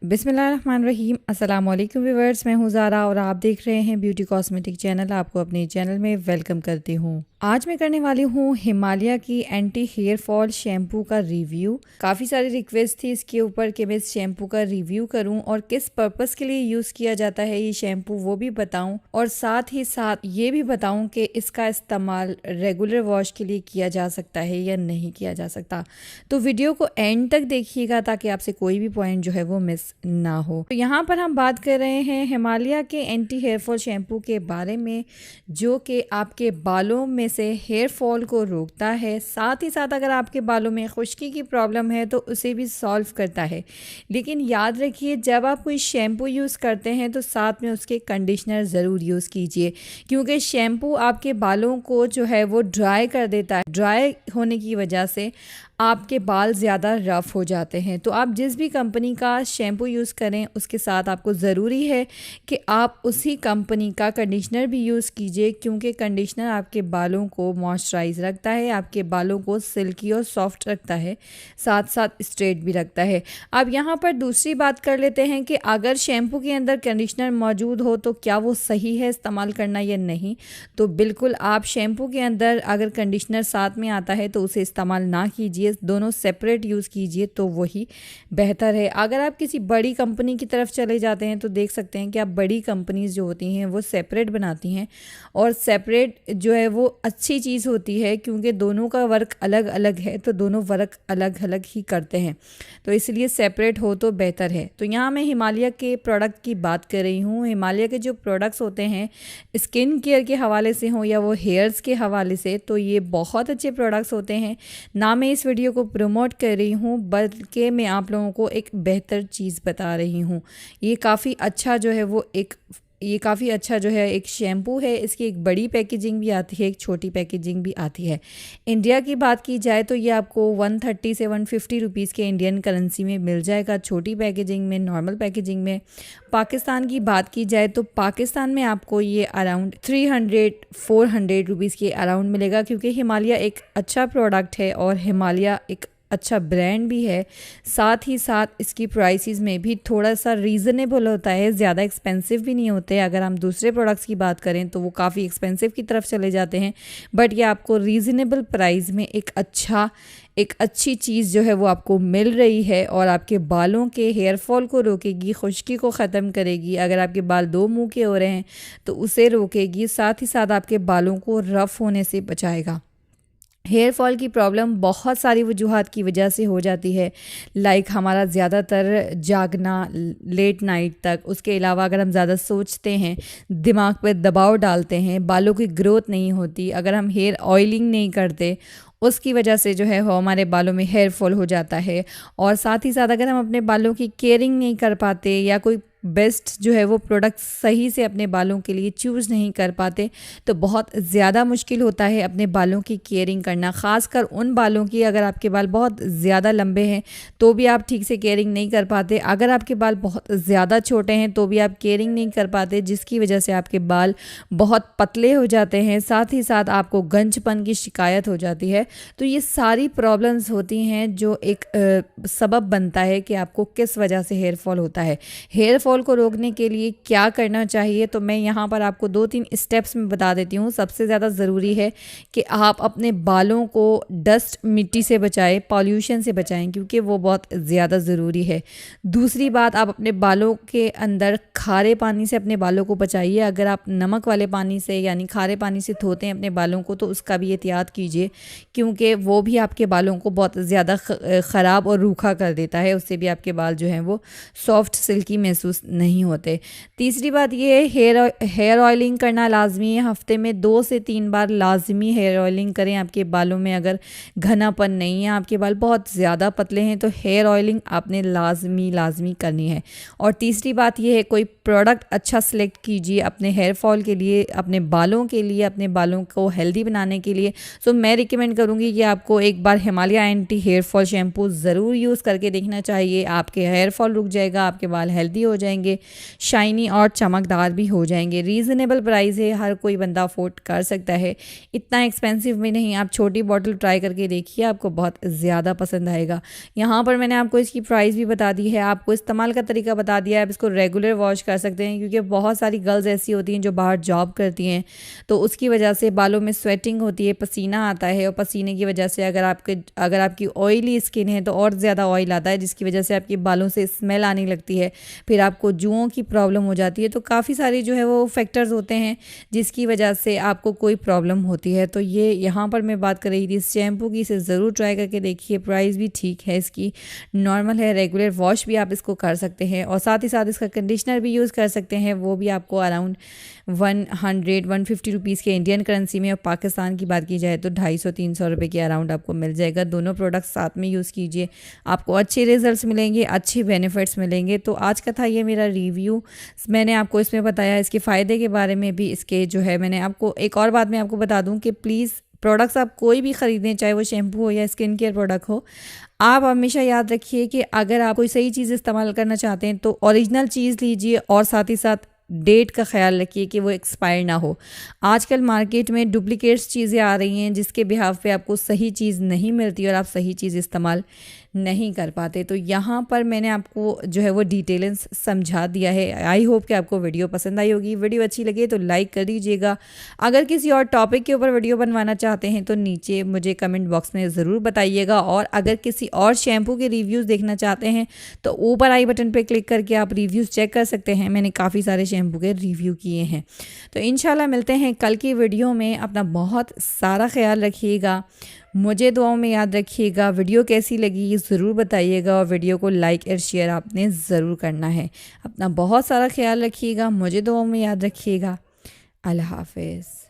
बिस्मिल्लाहिर्रहमानिर्रहीम। अस्सलाम वालेकुम व्यूअर्स, मैं हूँ ज़ारा और आप देख रहे हैं ब्यूटी कॉस्मेटिक चैनल। आपको अपने चैनल में वेलकम करती हूँ। आज मैं करने वाली हूँ हिमालय की एंटी हेयर फॉल शैम्पू का रिव्यू। काफ़ी सारी रिक्वेस्ट थी इसके ऊपर कि मैं इस शैम्पू का रिव्यू करूँ और किस पर्पस के लिए यूज़ किया जाता है ये शैम्पू वो भी बताऊँ, और साथ ही साथ ये भी बताऊँ कि इसका इस्तेमाल रेगुलर वॉश के लिए किया जा सकता है या नहीं किया जा सकता। तो वीडियो को एंड तक देखिएगा ताकि आपसे कोई भी पॉइंट जो है वो मिस ना हो। तो यहाँ पर हम बात कर रहे हैं हिमालय के एंटी हेयर फॉल शैम्पू के बारे में, जो कि आपके बालों में से हेयर फॉल को रोकता है। साथ ही साथ अगर आपके बालों में खुश्की की प्रॉब्लम है तो उसे भी सॉल्व करता है। लेकिन याद रखिए, जब आप कोई शैम्पू यूज़ करते हैं तो साथ में उसके कंडीशनर ज़रूर यूज़ कीजिए, क्योंकि शैम्पू आपके बालों को जो है वो ड्राई कर देता है। ड्राई होने की वजह से आपके बाल ज़्यादा रफ़ हो जाते हैं। तो आप जिस भी कंपनी का शैम्पू यूज़ करें उसके साथ आपको ज़रूरी है कि आप उसी कंपनी का कंडीशनर भी यूज़ कीजिए, क्योंकि कंडीशनर आपके बालों को मॉइस्चराइज रखता है, आपके बालों को सिल्की और सॉफ्ट रखता है, साथ साथ स्ट्रेट भी रखता है। अब यहाँ पर दूसरी बात कर लेते हैं कि अगर शैम्पू के अंदर कंडीशनर मौजूद हो तो क्या वो सही है इस्तेमाल करना या नहीं। तो बिल्कुल आप शैम्पू के अंदर अगर कंडीशनर साथ में आता है तो उसे इस्तेमाल ना कीजिए, दोनों सेपरेट यूज़ कीजिए तो वही बेहतर है। अगर आप किसी बड़ी कंपनी की तरफ चले जाते हैं तो देख सकते हैं कि आप बड़ी कंपनीज जो होती हैं वो सेपरेट बनाती हैं, और सेपरेट जो है वो अच्छी चीज़ होती है क्योंकि दोनों का वर्क अलग अलग है, तो दोनों वर्क अलग अलग ही करते हैं, तो इसलिए सेपरेट हो तो बेहतर है। तो यहाँ मैं हिमालय के प्रोडक्ट की बात कर रही हूँ। हिमालय के जो प्रोडक्ट्स होते हैं स्किन केयर के हवाले से हों या वो हेयर्स के हवाले से, तो ये बहुत अच्छे प्रोडक्ट्स होते हैं। ना मैं इस वीडियो को प्रमोट कर रही हूँ, बल्कि मैं आप लोगों को एक बेहतर चीज़ बता रही हूँ। ये काफ़ी अच्छा जो है एक शैम्पू है। इसकी एक बड़ी पैकेजिंग भी आती है, एक छोटी पैकेजिंग भी आती है। इंडिया की बात की जाए तो ये आपको 130 से 150 रुपीज़ के इंडियन करेंसी में मिल जाएगा, छोटी पैकेजिंग में, नॉर्मल पैकेजिंग में। पाकिस्तान की बात की जाए तो पाकिस्तान में आपको ये अराउंड 300-400 रुपीज़ के अराउंड मिलेगा, क्योंकि हिमालय एक अच्छा प्रोडक्ट है और हिमालय एक अच्छा ब्रांड भी है। साथ ही साथ इसकी प्राइसेस में भी थोड़ा सा रीज़नेबल होता है, ज़्यादा एक्सपेंसिव भी नहीं होते। अगर हम दूसरे प्रोडक्ट्स की बात करें तो वो काफ़ी एक्सपेंसिव की तरफ चले जाते हैं, बट ये आपको रीज़नेबल प्राइस में एक अच्छी चीज़ जो है वो आपको मिल रही है, और आपके बालों के हेयर फॉल को रोकेगी, खुश्की को ख़त्म करेगी। अगर आपके बाल दो मुँह के हो रहे हैं तो उसे रोकेगी, साथ ही साथ आपके बालों को रफ़ होने से बचाएगा। हेयर फॉल की प्रॉब्लम बहुत सारी वजूहात की वजह से हो जाती है, लाइक हमारा ज़्यादातर जागना लेट नाइट तक, उसके अलावा अगर हम ज़्यादा सोचते हैं, दिमाग पर दबाव डालते हैं, बालों की ग्रोथ नहीं होती, अगर हम हेयर ऑयलिंग नहीं करते, उसकी वजह से जो है वो हमारे बालों में हेयर फॉल हो जाता है। और साथ ही साथ अगर हम अपने बालों की केयरिंग नहीं कर पाते या कोई बेस्ट जो है वो प्रोडक्ट सही से अपने बालों के लिए चूज़ नहीं कर पाते, तो बहुत ज़्यादा मुश्किल होता है अपने बालों की केयरिंग करना। ख़ासकर उन बालों की, अगर आपके बाल बहुत ज़्यादा लंबे हैं तो भी आप ठीक से केयरिंग नहीं कर पाते, अगर आपके बाल बहुत ज़्यादा छोटे हैं तो भी आप केयरिंग नहीं कर पाते, जिसकी वजह से आपके बाल बहुत पतले हो जाते हैं। साथ ही साथ आपको गंजपन की शिकायत हो जाती है। तो ये सारी प्रॉब्लम्स होती हैं जो एक सबब बनता है कि आपको किस वजह से हेयर फॉल होता है। हेयर फॉल को रोकने के लिए क्या करना चाहिए, तो मैं यहाँ पर आपको 2-3 स्टेप्स में बता देती हूँ। सबसे ज़्यादा ज़रूरी है कि आप अपने बालों को डस्ट, मिट्टी से बचाएं, पॉल्यूशन से बचाएं, क्योंकि वो बहुत ज़्यादा ज़रूरी है। दूसरी बात, आप अपने बालों के अंदर खारे पानी से अपने बालों को बचाइए। अगर आप नमक वाले पानी से यानी खारे पानी से धोते हैं अपने बालों को तो उसका भी एहतियात कीजिए, क्योंकि वो भी आपके बालों को बहुत ज़्यादा ख़राब और रूखा कर देता है। उससे भी आपके बाल जो हैं वो सॉफ्ट सिल्की महसूस नहीं होते। तीसरी बात ये है, हेयर ऑयलिंग करना लाजमी है। हफ्ते में 2 से 3 बार लाजमी हेयर ऑयलिंग करें। आपके बालों में अगर घनापन नहीं है, आपके बाल बहुत ज़्यादा पतले हैं, तो हेयर ऑयलिंग आपने लाजमी करनी है। और तीसरी बात ये है, कोई प्रोडक्ट अच्छा सेलेक्ट कीजिए अपने हेयर फॉल के लिए, अपने बालों के लिए, अपने बालों को हेल्दी बनाने के लिए। सो मैं रिकमेंड करूँगी कि आपको एक बार Himalaya anti hair fall shampoo ज़रूर यूज़ करके देखना चाहिए। आपके हेयर फॉल रुक जाएगा, आपके बाल हेल्दी हो जाएंगे। जाएंगे, शाइनी और चमकदार भी हो जाएंगे। रीज़नेबल प्राइस है, हर कोई बंदा अफोर्ड कर सकता है, इतना एक्सपेंसिव भी नहीं। आप छोटी बॉटल ट्राई करके देखिए, आपको बहुत ज़्यादा पसंद आएगा। यहाँ पर मैंने आपको इसकी प्राइस भी बता दी है, आपको इस्तेमाल का तरीका बता दिया है। आप इसको रेगुलर वॉश कर सकते हैं, क्योंकि बहुत सारी गर्ल्स ऐसी होती हैं जो बाहर जॉब करती हैं, तो उसकी वजह से बालों में स्वेटिंग होती है, पसीना आता है, और पसीने की वजह से अगर आपकी ऑयली स्किन है तो और ज़्यादा ऑयल आता है, जिसकी वजह से आपके बालों से स्मेल आने लगती है, फिर आपको जुओं की प्रॉब्लम हो जाती है। तो काफ़ी सारी जो है वो फैक्टर्स होते हैं जिसकी वजह से आपको कोई प्रॉब्लम होती है। तो ये यहाँ पर मैं बात कर रही थी इस शैम्पू की, इसे ज़रूर ट्राई करके देखिए। प्राइस भी ठीक है इसकी, नॉर्मल है, रेगुलर वॉश भी आप इसको कर सकते हैं, और साथ ही साथ इसका कंडीशनर भी यूज़ कर सकते हैं, वो भी आपको अराउंड 150 रुपीज़ के इंडियन करेंसी में, और पाकिस्तान की बात की जाए तो 250-300 रुपये के अराउंड आपको मिल जाएगा। दोनों प्रोडक्ट्स साथ में यूज़ कीजिए, आपको अच्छे रिजल्ट्स मिलेंगे, अच्छे बेनिफिट्स मिलेंगे। तो आज का था ये मेरा रिव्यू, मैंने आपको इसमें बताया इसके फ़ायदे के बारे में भी। इसके जो है मैंने आपको एक और बात मैं आपको बता दूं कि प्लीज़ प्रोडक्ट्स आप कोई भी ख़रीदें, चाहे वो शैम्पू हो या स्किन केयर प्रोडक्ट हो, आप हमेशा याद रखिए कि अगर आप कोई सही चीज़ इस्तेमाल करना चाहते हैं तो ओरिजिनल चीज़ लीजिए, और साथ ही साथ डेट का ख्याल रखिए कि वो एक्सपायर ना हो। आजकल मार्केट में डुप्लीकेट्स चीज़ें आ रही हैं जिसके बिहाफ पे आपको सही चीज़ नहीं मिलती और आप सही चीज़ इस्तेमाल नहीं कर पाते। तो यहाँ पर मैंने आपको जो है वो डिटेल्स समझा दिया है। आई होप कि आपको वीडियो पसंद आई होगी। वीडियो अच्छी लगे तो लाइक कर दीजिएगा। अगर किसी और टॉपिक के ऊपर वीडियो बनवाना चाहते हैं तो नीचे मुझे कमेंट बॉक्स में ज़रूर बताइएगा, और अगर किसी और शैम्पू के रिव्यूज़ देखना चाहते हैं तो ऊपर आई बटन पर क्लिक करके आप रिव्यूज़ चेक कर सकते हैं। मैंने काफ़ी सारे शैम्पू के रिव्यू किए हैं। तो इंशाल्लाह मिलते हैं कल की वीडियो में। अपना बहुत सारा ख्याल रखिएगा, मुझे दुआओं में याद रखिएगा। वीडियो कैसी लगी ज़रूर बताइएगा, और वीडियो को लाइक और शेयर आपने ज़रूर करना है। अपना बहुत सारा ख्याल रखिएगा, मुझे दुआओं में याद रखिएगा। अल्लाह हाफ़िज़।